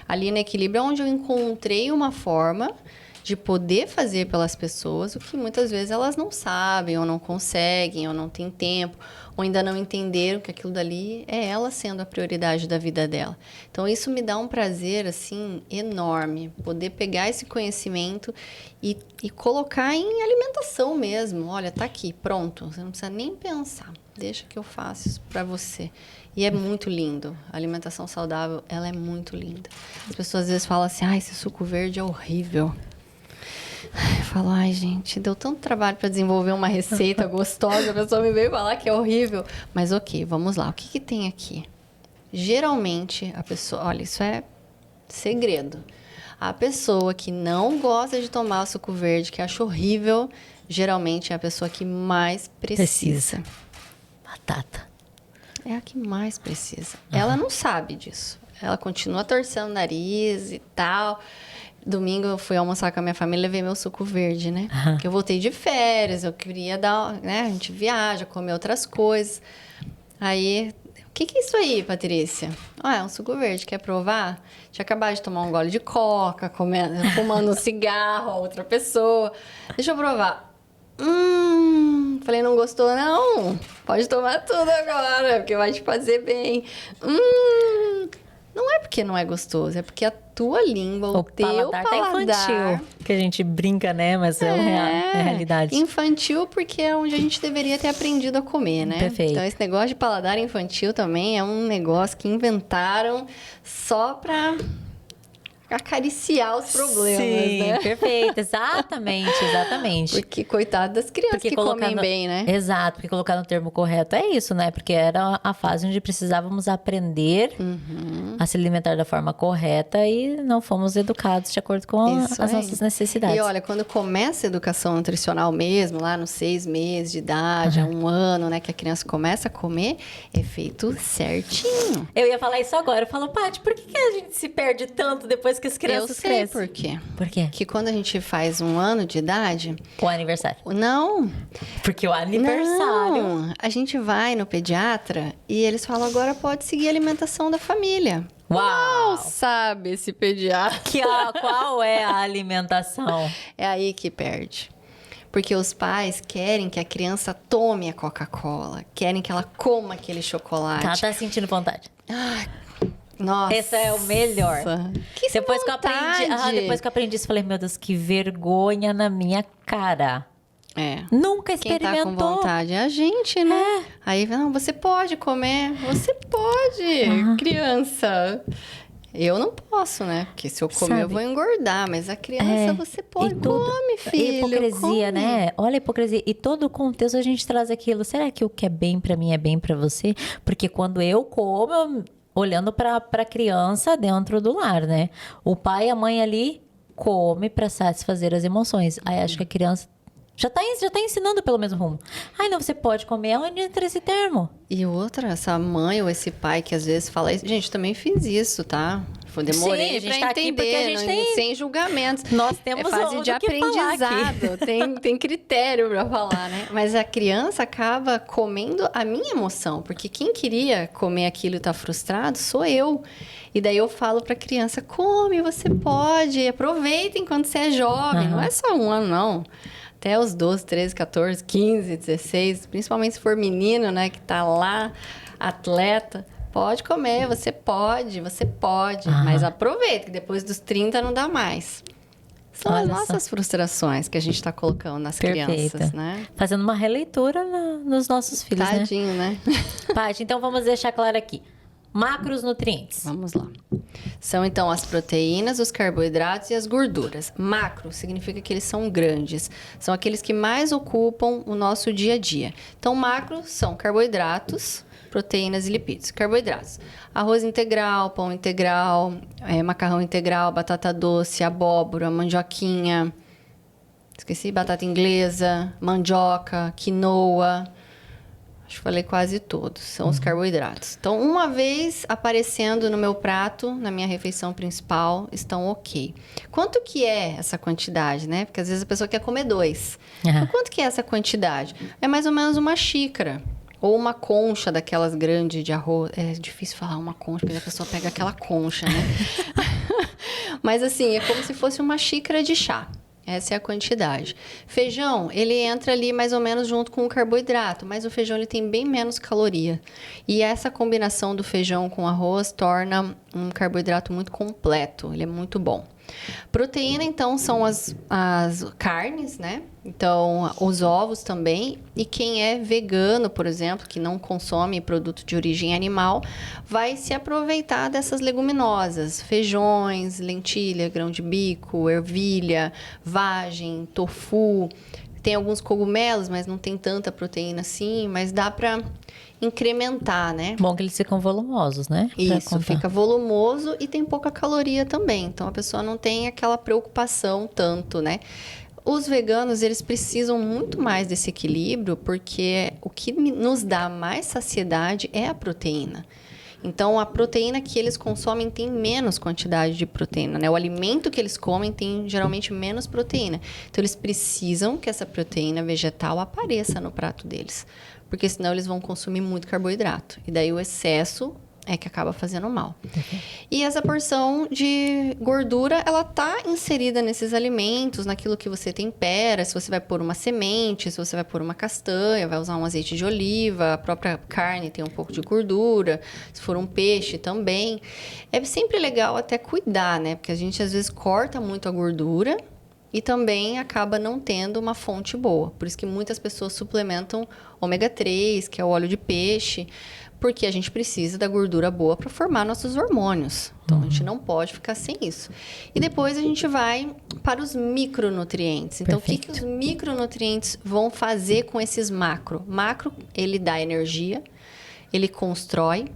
Ali no equilíbrio é onde eu encontrei uma forma de poder fazer pelas pessoas o que muitas vezes elas não sabem, ou não conseguem, ou não têm tempo, ou ainda não entenderam que aquilo dali é ela sendo a prioridade da vida dela. Então, isso me dá um prazer, assim, enorme, poder pegar esse conhecimento e colocar em alimentação mesmo. Olha, tá aqui, pronto, você não precisa nem pensar, deixa que eu faço isso para você. E é muito lindo. A alimentação saudável, ela é muito linda. As pessoas às vezes falam assim, esse suco verde é horrível. Eu falo, gente, deu tanto trabalho para desenvolver uma receita gostosa, a pessoa me veio falar que é horrível. Mas ok, vamos lá, o que tem aqui? Geralmente, a pessoa, olha, isso é segredo. A pessoa que não gosta de tomar suco verde, que acha horrível, geralmente é a pessoa que mais precisa. Batata. É a que mais precisa. Ela não sabe disso. Ela continua torcendo o nariz e tal. Domingo eu fui almoçar com a minha família e levei meu suco verde, né? Porque eu voltei de férias, eu queria dar, né? A gente viaja, comer outras coisas. Aí, o que é isso aí, Patrícia? É um suco verde, quer provar? Tinha acabado de tomar um gole de coca, fumando um cigarro, a outra pessoa. Deixa eu provar. Falei, não gostou não? Pode tomar tudo agora, porque vai te fazer bem. Não é porque não é gostoso, é porque a tua língua, o teu paladar... tá infantil, que a gente brinca, né? Mas é a realidade. Infantil porque é onde a gente deveria ter aprendido a comer, né? Perfeito. Então, esse negócio de paladar infantil também é um negócio que inventaram só pra acariciar os problemas, Sim, né? perfeito. Exatamente. Porque coitado das crianças que comem bem, né? Exato, porque colocar no termo correto é isso, né? Porque era a fase onde precisávamos aprender a se alimentar da forma correta e não fomos educados de acordo com as nossas necessidades. E olha, quando começa a educação nutricional mesmo, lá nos 6 meses de idade, a 1 ano, né, que a criança começa a comer, é feito certinho. Eu ia falar isso agora. Eu falo, Paty, por que a gente se perde tanto depois que as crianças crescem? Eu sei por quê. Por quê? Que quando a gente faz 1 ano de idade... O aniversário. Não. Porque o aniversário... Não. A gente vai no pediatra e eles falam, agora pode seguir a alimentação da família. Uau! Sabe esse pediatra. Qual é a alimentação? É aí que perde. Porque os pais querem que a criança tome a Coca-Cola, querem que ela coma aquele chocolate. Ela tá sentindo vontade. Nossa. Esse é o melhor. Que depois que eu aprendi isso, eu falei, meu Deus, que vergonha na minha cara. É. Nunca Quem experimentou. tá com vontade é a gente, né? Aí, não, você pode comer. Você pode, criança. Eu não posso, né? Porque se eu comer, eu vou engordar. Mas a criança, você pode. Come, filho. Hipocrisia, come. né? Olha a hipocrisia. E todo o contexto a gente traz aquilo. Será que o que é bem pra mim é bem pra você? Porque quando eu como, olhando pra criança dentro do lar, né? O pai e a mãe ali come pra satisfazer as emoções. Aí acho que a criança já tá ensinando pelo mesmo rumo. Ai, não, você pode comer, onde entra esse termo? E outra, essa mãe ou esse pai que às vezes fala isso. Gente, também fiz isso, tá? Demorei pra pra entender, porque a gente tem... sem julgamentos. Nós temos é fase de aprendizado, tem critério pra falar, né? Mas a criança acaba comendo a minha emoção, porque quem queria comer aquilo e tá frustrado sou eu. E daí eu falo pra criança, come, você pode, aproveita enquanto você é jovem, não é só 1 ano, não. Até os 12, 13, 14, 15, 16, principalmente se for menino, né, que tá lá, atleta, pode comer, você pode, mas aproveita, que depois dos 30 não dá mais. São as nossas frustrações que a gente tá colocando nas crianças, né? Fazendo uma releitura nos nossos filhos, Tadinho, né? Paty, então vamos deixar claro aqui. Macronutrientes. Vamos lá. São, então, as proteínas, os carboidratos e as gorduras. Macro significa que eles são grandes. São aqueles que mais ocupam o nosso dia a dia. Então, macro são carboidratos, proteínas e lipídios. Carboidratos: arroz integral, pão integral, macarrão integral, batata doce, abóbora, mandioquinha. Esqueci, batata inglesa, mandioca, quinoa. Acho que falei quase todos. São os carboidratos. Então, uma vez aparecendo no meu prato, na minha refeição principal, estão ok. Quanto que é essa quantidade, né? Porque às vezes a pessoa quer comer 2. Então, quanto que é essa quantidade? É mais ou menos uma xícara. Ou uma concha daquelas grandes de arroz. É difícil falar uma concha, porque a pessoa pega aquela concha, né? Mas assim, é como se fosse uma xícara de chá. Essa é a quantidade. Feijão, ele entra ali mais ou menos junto com o carboidrato, mas o feijão ele tem bem menos caloria. E essa combinação do feijão com arroz torna um carboidrato muito completo, ele é muito bom. Proteína, então, são as carnes, né? Então, os ovos também. E quem é vegano, por exemplo, que não consome produto de origem animal, vai se aproveitar dessas leguminosas. Feijões, lentilha, grão de bico, ervilha, vagem, tofu. Tem alguns cogumelos, mas não tem tanta proteína assim, mas dá para incrementar, né? Bom que eles ficam volumosos, né? Isso, fica volumoso e tem pouca caloria também. Então, a pessoa não tem aquela preocupação tanto, né? Os veganos, eles precisam muito mais desse equilíbrio, porque o que nos dá mais saciedade é a proteína. Então, a proteína que eles consomem tem menos quantidade de proteína, né? O alimento que eles comem tem geralmente menos proteína. Então, eles precisam que essa proteína vegetal apareça no prato deles, porque senão eles vão consumir muito carboidrato. E daí o excesso é que acaba fazendo mal. E essa porção de gordura, ela tá inserida nesses alimentos, naquilo que você tempera, se você vai pôr uma semente, se você vai pôr uma castanha, vai usar um azeite de oliva, a própria carne tem um pouco de gordura, se for um peixe também. É sempre legal até cuidar, né? Porque a gente às vezes corta muito a gordura e também acaba não tendo uma fonte boa. Por isso que muitas pessoas suplementam ômega 3, que é o óleo de peixe, porque a gente precisa da gordura boa para formar nossos hormônios. Então, a gente não pode ficar sem isso. E depois a gente vai para os micronutrientes. Então, Perfeito. o que os micronutrientes vão fazer com esses macro? Macro, ele dá energia, ele constrói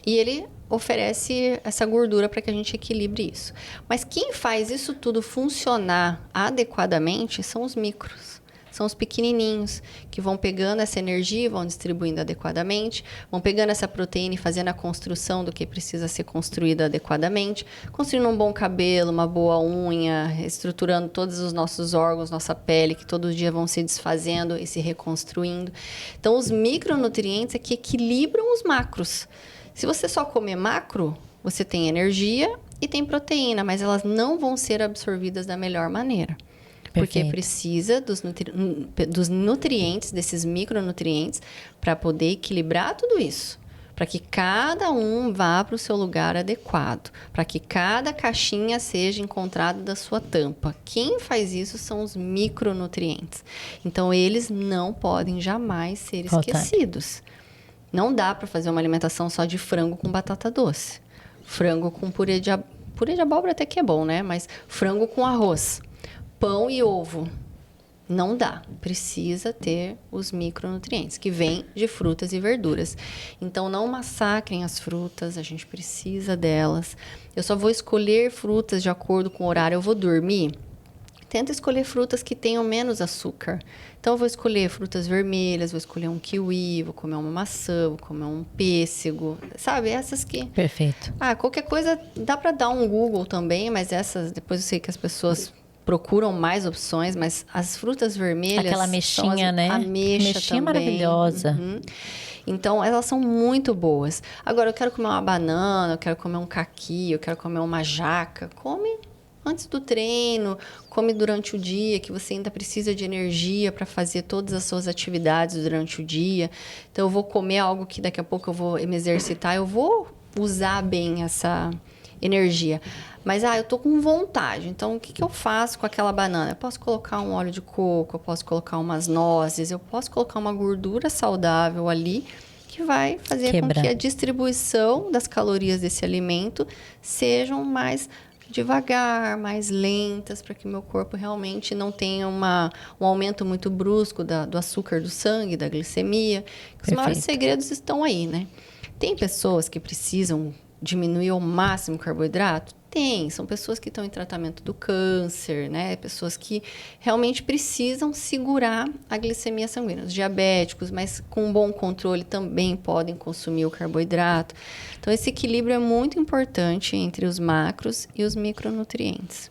e ele oferece essa gordura para que a gente equilibre isso. Mas quem faz isso tudo funcionar adequadamente são os micros. São os pequenininhos que vão pegando essa energia, vão distribuindo adequadamente, vão pegando essa proteína e fazendo a construção do que precisa ser construído adequadamente, construindo um bom cabelo, uma boa unha, estruturando todos os nossos órgãos, nossa pele, que todo dia vão se desfazendo e se reconstruindo. Então, os micronutrientes é que equilibram os macros. Se você só comer macro, você tem energia e tem proteína, mas elas não vão ser absorvidas da melhor maneira. Porque Perfeito. precisa dos nutrientes, desses micronutrientes, para poder equilibrar tudo isso. Para que cada um vá para o seu lugar adequado. Para que cada caixinha seja encontrada da sua tampa. Quem faz isso são os micronutrientes. Então, eles não podem jamais ser esquecidos. Não dá para fazer uma alimentação só de frango com batata doce. Frango com purê de abóbora até que é bom, né? Mas frango com arroz. Pão e ovo. Não dá. Precisa ter os micronutrientes, que vêm de frutas e verduras. Então, não massacrem as frutas, a gente precisa delas. Eu só vou escolher frutas de acordo com o horário. Eu vou dormir. Tenta escolher frutas que tenham menos açúcar. Então, eu vou escolher frutas vermelhas, vou escolher um kiwi, vou comer uma maçã, vou comer um pêssego. Sabe? Essas que... Perfeito. Qualquer coisa dá para dar um Google também, mas essas... Depois eu sei que as pessoas procuram mais opções, mas as frutas vermelhas... Aquela ameixinha, né? Ameixa Ameixinha também. maravilhosa. Uhum. Então, elas são muito boas. Agora, eu quero comer uma banana, eu quero comer um caqui, eu quero comer uma jaca. Come antes do treino, come durante o dia, que você ainda precisa de energia para fazer todas as suas atividades durante o dia. Então, eu vou comer algo que daqui a pouco eu vou me exercitar, eu vou usar bem essa energia. Mas, eu tô com vontade. Então, o que eu faço com aquela banana? Eu posso colocar um óleo de coco, eu posso colocar umas nozes, eu posso colocar uma gordura saudável ali, que vai fazer com que a distribuição das calorias desse alimento sejam mais devagar, mais lentas, para que o meu corpo realmente não tenha um aumento muito brusco do açúcar do sangue, da glicemia. Os maiores segredos estão aí, né? Tem pessoas que precisam diminuir ao máximo o carboidrato? Tem, são pessoas que estão em tratamento do câncer, né? Pessoas que realmente precisam segurar a glicemia sanguínea. Os diabéticos, mas com um bom controle também podem consumir o carboidrato. Então, esse equilíbrio é muito importante entre os macros e os micronutrientes.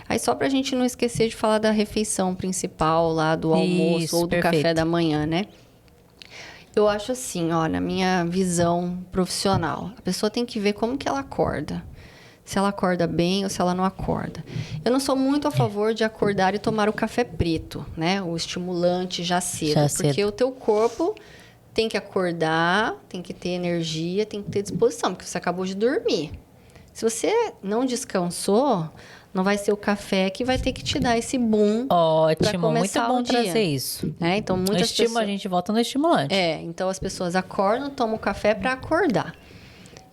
Aí, só para a gente não esquecer de falar da refeição principal lá, do almoço ou do café da manhã, né? Eu acho assim, na minha visão profissional, a pessoa tem que ver como que ela acorda. Se ela acorda bem ou se ela não acorda. Eu não sou muito a favor de acordar e tomar o café preto, né? O estimulante já cedo. Porque o teu corpo tem que acordar, tem que ter energia, tem que ter disposição, porque você acabou de dormir. Se você não descansou, não vai ser o café que vai ter que te dar esse boom. Ótimo, muito bom trazer isso. Então, muitas pessoas... A gente volta no estimulante. Então as pessoas acordam, tomam o café para acordar.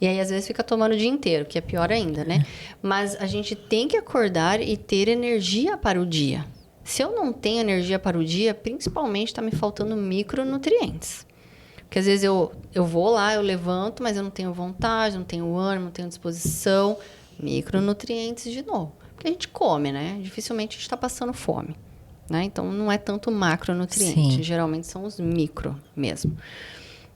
E aí, às vezes, fica tomando o dia inteiro, que é pior ainda, né? Mas a gente tem que acordar e ter energia para o dia. Se eu não tenho energia para o dia, principalmente está me faltando micronutrientes. Porque às vezes eu vou lá, eu levanto, mas eu não tenho vontade, não tenho ânimo, não tenho disposição. Micronutrientes de novo. Porque a gente come, né? Dificilmente a gente está passando fome. Né? Então, não é tanto macronutriente. Sim. Geralmente são os micro mesmo.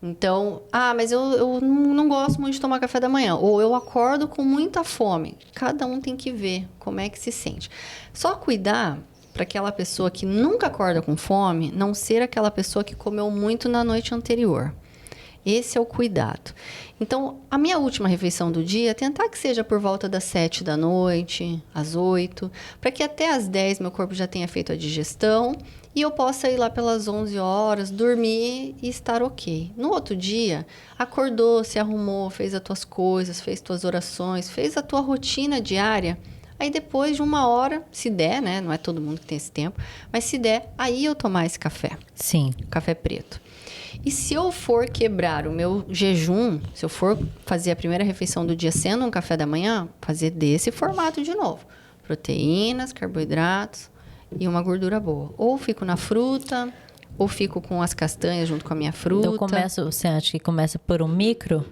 Então, mas eu não gosto muito de tomar café da manhã. Ou eu acordo com muita fome. Cada um tem que ver como é que se sente. Só cuidar para aquela pessoa que nunca acorda com fome não ser aquela pessoa que comeu muito na noite anterior. Esse é o cuidado. Então, a minha última refeição do dia, tentar que seja por volta das 7 da noite, às 8, para que até às 10 meu corpo já tenha feito a digestão e eu possa ir lá pelas 11 horas, dormir e estar ok. No outro dia, acordou, se arrumou, fez as tuas coisas, fez tuas orações, fez a tua rotina diária. Aí depois de 1 hora, se der, né? Não é todo mundo que tem esse tempo, mas se der, aí eu tomar esse café. Sim. Café preto. E se eu for quebrar o meu jejum, se eu for fazer a primeira refeição do dia sendo um café da manhã, fazer desse formato de novo. Proteínas, carboidratos e uma gordura boa. Ou fico na fruta, ou fico com as castanhas junto com a minha fruta. Então você acha que começa por um micro,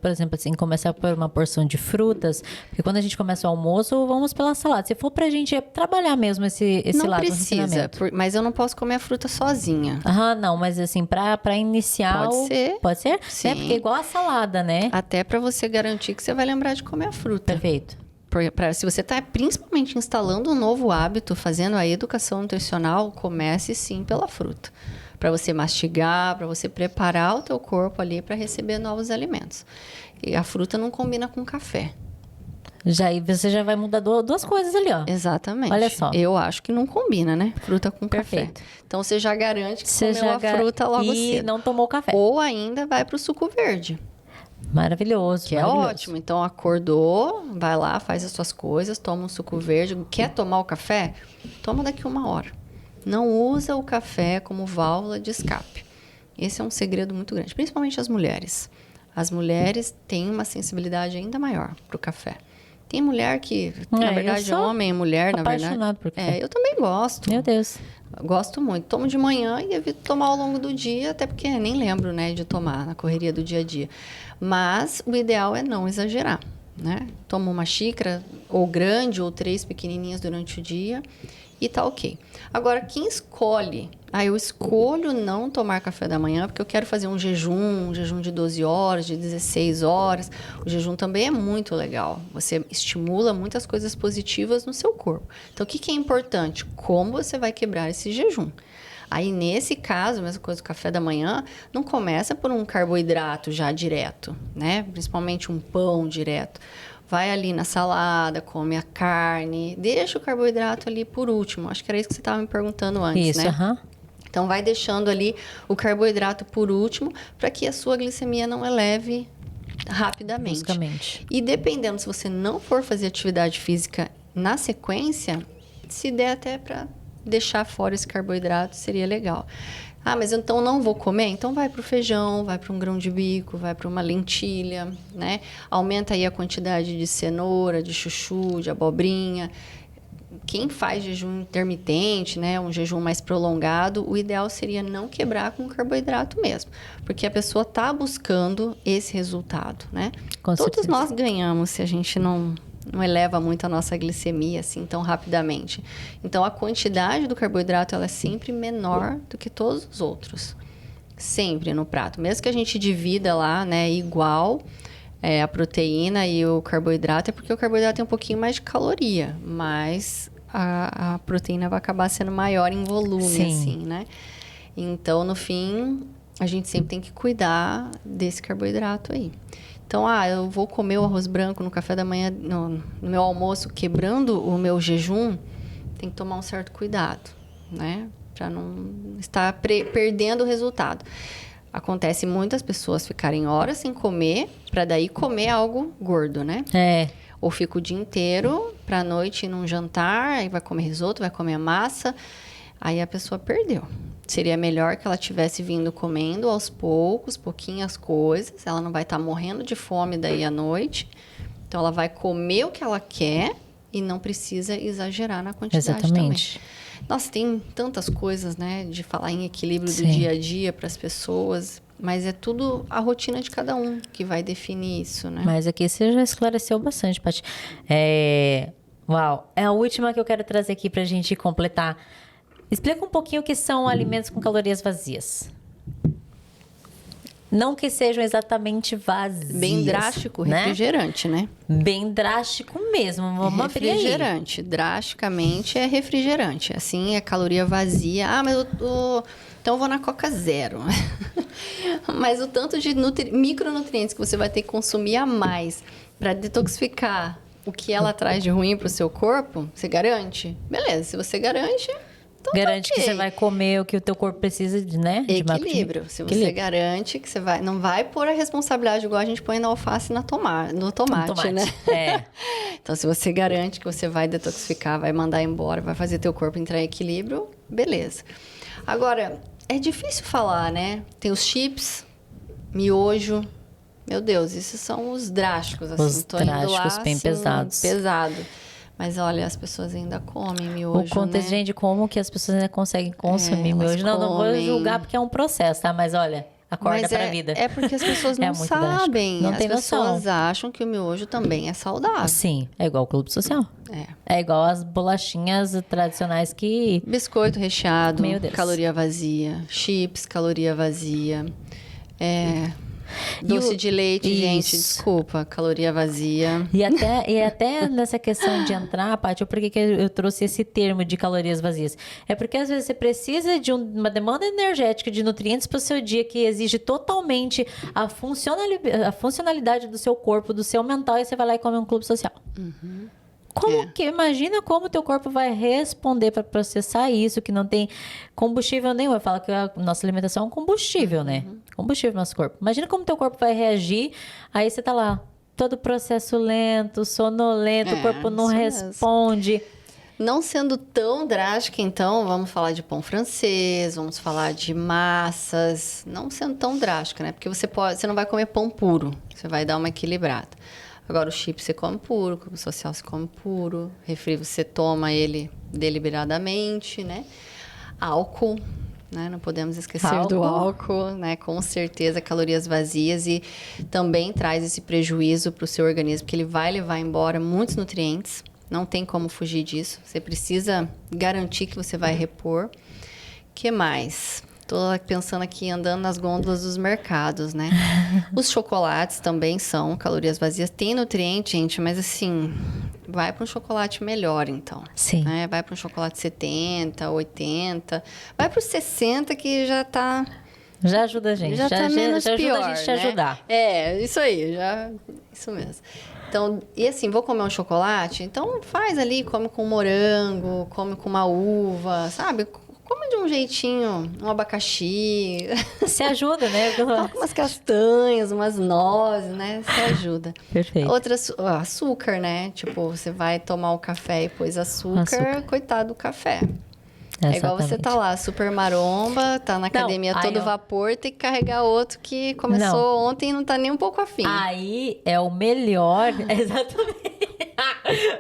por exemplo, assim, começar por uma porção de frutas, porque quando a gente começa o almoço, vamos pela salada. Se for pra gente trabalhar mesmo esse não lado do precisa, refinamento. mas eu não posso comer a fruta sozinha. Não, mas assim, pra iniciar... Pode ser. Pode ser? Sim. É, porque é igual a salada, né? Até pra você garantir que você vai lembrar de comer a fruta. Perfeito. Se você está principalmente instalando um novo hábito, fazendo a educação nutricional, comece sim pela fruta. Para você mastigar, para você preparar o teu corpo ali para receber novos alimentos. E a fruta não combina com café. Aí você já vai mudar duas coisas ali, ó. Exatamente. Olha só. Eu acho que não combina, né? Fruta com Perfeito. café. Então você já garante que comeu a fruta logo e cedo. não tomou café. Ou ainda vai para o suco verde. Maravilhoso. Que é ótimo. Então, acordou, vai lá, faz as suas coisas, toma um suco verde. Quer tomar o café? Toma daqui 1 hora. Não usa o café como válvula de escape. Esse é um segredo muito grande, principalmente as mulheres. As mulheres têm uma sensibilidade ainda maior para o café. Tem mulher que, na verdade, homem e mulher, na verdade. Apaixonado por café. Eu também gosto. Meu Deus. Gosto muito. Tomo de manhã e evito tomar ao longo do dia, até porque nem lembro, né, de tomar na correria do dia a dia. Mas o ideal é não exagerar, né? Toma uma xícara, ou grande, ou 3 pequenininhas durante o dia e tá ok. Agora, quem escolhe... eu escolho não tomar café da manhã porque eu quero fazer um jejum de 12 horas, de 16 horas. O jejum também é muito legal. Você estimula muitas coisas positivas no seu corpo. Então, o que é importante? Como você vai quebrar esse jejum? Aí, nesse caso, a mesma coisa do café da manhã, não começa por um carboidrato já direto, né? Principalmente um pão direto. Vai ali na salada, come a carne, deixa o carboidrato ali por último. Acho que era isso que você estava me perguntando antes, isso, né? Então, vai deixando ali o carboidrato por último para que a sua glicemia não eleve rapidamente. Bruscamente. E dependendo, se você não for fazer atividade física na sequência, se der até para deixar fora esse carboidrato, seria legal. Mas então não vou comer? Então vai para o feijão, vai para um grão de bico, vai para uma lentilha, né? Aumenta aí a quantidade de cenoura, de chuchu, de abobrinha. Quem faz jejum intermitente, né, um jejum mais prolongado, o ideal seria não quebrar com carboidrato mesmo, porque a pessoa está buscando esse resultado, né? Com Todos certeza. nós ganhamos se a gente não eleva muito a nossa glicemia assim tão rapidamente. Então, a quantidade do carboidrato ela é sempre menor do que todos os outros. Sempre no prato. Mesmo que a gente divida lá, né, igual a proteína e o carboidrato, é porque o carboidrato tem um pouquinho mais de caloria, mas a proteína vai acabar sendo maior em volume, Sim. assim, né? Então, no fim, a gente sempre tem que cuidar desse carboidrato aí. Então, eu vou comer o arroz branco no café da manhã, no meu almoço, quebrando o meu jejum, tem que tomar um certo cuidado, né? Para não estar perdendo o resultado. Acontece muitas pessoas ficarem horas sem comer, para daí comer algo gordo, né? Ou fica o dia inteiro, para a noite ir num jantar, aí vai comer risoto, vai comer massa, aí a pessoa perdeu. Seria melhor que ela tivesse vindo comendo aos poucos, pouquinhas coisas. Ela não vai estar morrendo de fome daí à noite. Então, ela vai comer o que ela quer e não precisa exagerar na quantidade Exatamente. também. Nossa, tem tantas coisas, né? De falar em equilíbrio Sim. do dia a dia para as pessoas. Mas é tudo a rotina de cada um que vai definir isso, né? Mas aqui você já esclareceu bastante, Paty. Uau. É a última que eu quero trazer aqui pra gente completar. Explica um pouquinho o que são alimentos com calorias vazias. Não que sejam exatamente vazios. Bem drástico, né? refrigerante, né? Bem drástico mesmo. Vamos abrir aí. Refrigerante. Drasticamente é refrigerante. Assim, é caloria vazia. Mas então eu vou na Coca Zero. Mas o tanto de micronutrientes que você vai ter que consumir a mais para detoxificar o que ela traz de ruim para o seu corpo, você garante? Beleza, se você garante... Então Garante tá que ok. você vai comer o que o teu corpo precisa de, né? De Equilíbrio. Se você garante que você vai... Não vai pôr a responsabilidade igual a gente põe na alface e no tomate, né? Então, se você garante que você vai detoxificar, vai mandar embora, vai fazer teu corpo entrar em equilíbrio, beleza. Agora, É difícil falar, né? Tem os chips, miojo. Meu Deus, esses são os drásticos, assim. Os drásticos, bem assim, pesados. pesado. Mas olha, as pessoas ainda comem miojo, né? Gente, como que as pessoas ainda conseguem consumir elas miojo? Não vou comem. julgar porque é um processo, tá? Mas olha, acorda Mas pra vida. é porque as pessoas não muito drástico. sabem. Não tem as noção. pessoas acham que o miojo também é saudável. Sim, é igual o Clube Social. É igual as bolachinhas tradicionais que... Biscoito recheado, Meu Deus. caloria vazia. Chips, caloria vazia. Doce de leite, gente, desculpa, caloria vazia. E até nessa questão de entrar, Paty, por que eu trouxe esse termo de calorias vazias? É porque às vezes você precisa de uma demanda energética de nutrientes para o seu dia que exige totalmente a funcionalidade do seu corpo, do seu mental, e você vai lá e come um clube social. Imagina como o teu corpo vai responder para processar isso, que não tem combustível nenhum. Eu falo que a nossa alimentação é um combustível, né? Combustível no nosso corpo. Imagina como o teu corpo vai reagir, aí você tá lá, todo processo lento, sonolento, o corpo não responde. Mesmo. Não sendo tão drástica, então, vamos falar de pão francês, vamos falar de massas. Não sendo tão drástica, né? Porque você não vai comer pão puro, você vai dar uma equilibrada. Agora, o chip você come puro, o social você come puro, refri você toma ele deliberadamente, né? Álcool, né? Não podemos esquecer do álcool, né? Com certeza, calorias vazias e também traz esse prejuízo para o seu organismo, porque ele vai levar embora muitos nutrientes, não tem como fugir disso. Você precisa garantir que você vai repor. O que mais? Tô pensando aqui, andando nas gôndolas dos mercados, né? Os chocolates também são calorias vazias. Tem nutriente, gente, mas assim, vai para um chocolate melhor, então. Sim. Né? Vai para um chocolate 70, 80. Vai para os 60, que já tá... Já ajuda a gente. Já tá menos já pior, ajuda a gente a né? ajudar. Isso aí, isso mesmo. Então, e assim, vou comer um chocolate? Então, faz ali, come com morango, come com uma uva, sabe? Come de um jeitinho, um abacaxi. Se ajuda, né? Coloca umas castanhas, umas nozes, né? Se ajuda. Perfeito. Açúcar, né? Tipo, você vai tomar o café e pôs açúcar. Coitado do café. Exatamente. É igual você tá lá, super maromba, tá na academia todo vapor, tem que carregar outro que começou ontem e não tá nem um pouco afim. Aí é o melhor. Exatamente.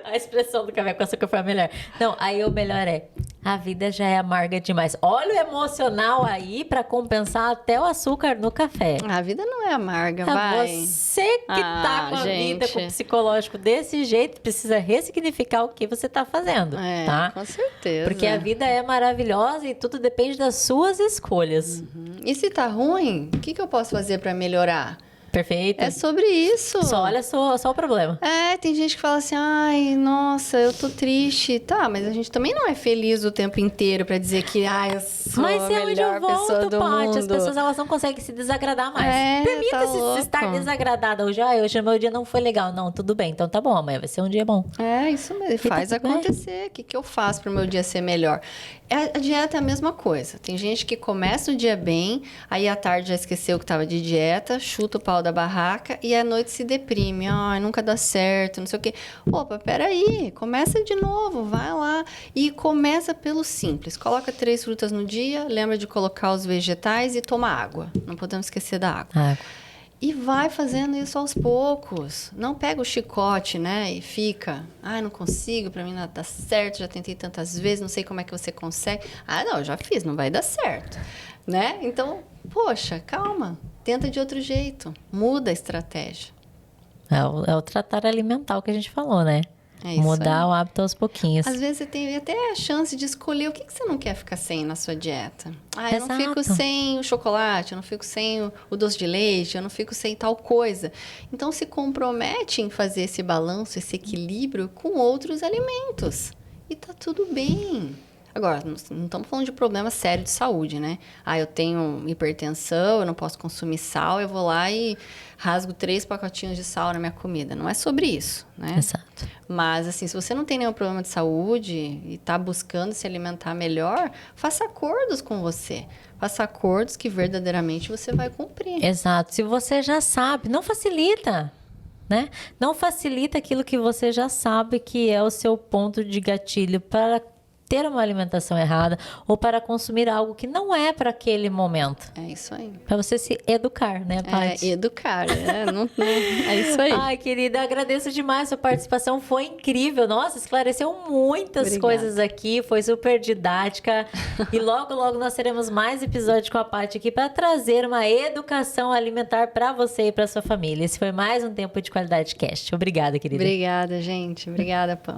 A expressão do café com açúcar foi a melhor. Não, aí o melhor é: a vida já é amarga demais. Olha o emocional aí pra compensar até o açúcar no café. A vida não é amarga, vai. Você que tá com a vida, com o psicológico desse jeito, precisa ressignificar o que você tá fazendo, tá? Com certeza. Porque a vida é maravilhosa e tudo depende das suas escolhas. E se tá ruim, o que eu posso fazer pra melhorar? Perfeito. É sobre isso. Só olha só o problema. Tem gente que fala assim, ai, nossa, eu tô triste. Tá, mas a gente também não é feliz o tempo inteiro pra dizer que, eu sou a melhor pessoa do mundo. As pessoas, elas não conseguem se desagradar mais. Permita-se estar desagradada hoje. Hoje meu dia não foi legal. Não, tudo bem. Então tá bom, amanhã vai ser um dia bom. Isso mesmo. Faz acontecer. O que eu faço pro meu dia ser melhor? A dieta é a mesma coisa. Tem gente que começa o dia bem, aí à tarde já esqueceu que estava de dieta, chuta o pau da barraca e à noite se deprime. Ai, nunca dá certo, não sei o quê. Opa, peraí, começa de novo, vai lá. E começa pelo simples. Coloca 3 frutas no dia, lembra de colocar os vegetais e toma água. Não podemos esquecer da água. E vai fazendo isso aos poucos. Não pega o chicote, né? E fica. Não consigo, pra mim não dá certo, já tentei tantas vezes, não sei como é que você consegue. Não, já fiz, não vai dar certo, né? Então, poxa, calma. Tenta de outro jeito. Muda a estratégia. É o tratar alimentar que a gente falou, né? Mudar o hábito aos pouquinhos. Às vezes você tem até a chance de escolher o que você não quer ficar sem na sua dieta. Eu não fico sem o chocolate, eu não fico sem o doce de leite, eu não fico sem tal coisa. Então se compromete em fazer esse balanço, esse equilíbrio com outros alimentos. E tá tudo bem. Agora, não estamos falando de problema sério de saúde, né? Eu tenho hipertensão, eu não posso consumir sal, eu vou lá e rasgo 3 pacotinhos de sal na minha comida. Não é sobre isso, né? Exato. Mas, assim, se você não tem nenhum problema de saúde e está buscando se alimentar melhor, faça acordos com você. Faça acordos que verdadeiramente você vai cumprir. Exato. Se você já sabe, não facilita, né? Não facilita aquilo que você já sabe que é o seu ponto de gatilho para ter uma alimentação errada ou para consumir algo que não é para aquele momento. É isso aí. Para você se educar, né, Paty? Educar, é isso aí. Ai, querida, agradeço demais a sua participação, foi incrível. Nossa, esclareceu muitas coisas aqui, foi super didática. E logo, logo nós teremos mais episódios com a Paty aqui para trazer uma educação alimentar para você e para sua família. Esse foi mais um Tempo de Qualidade Cast. Obrigada, querida. Obrigada, gente. Obrigada, Pam.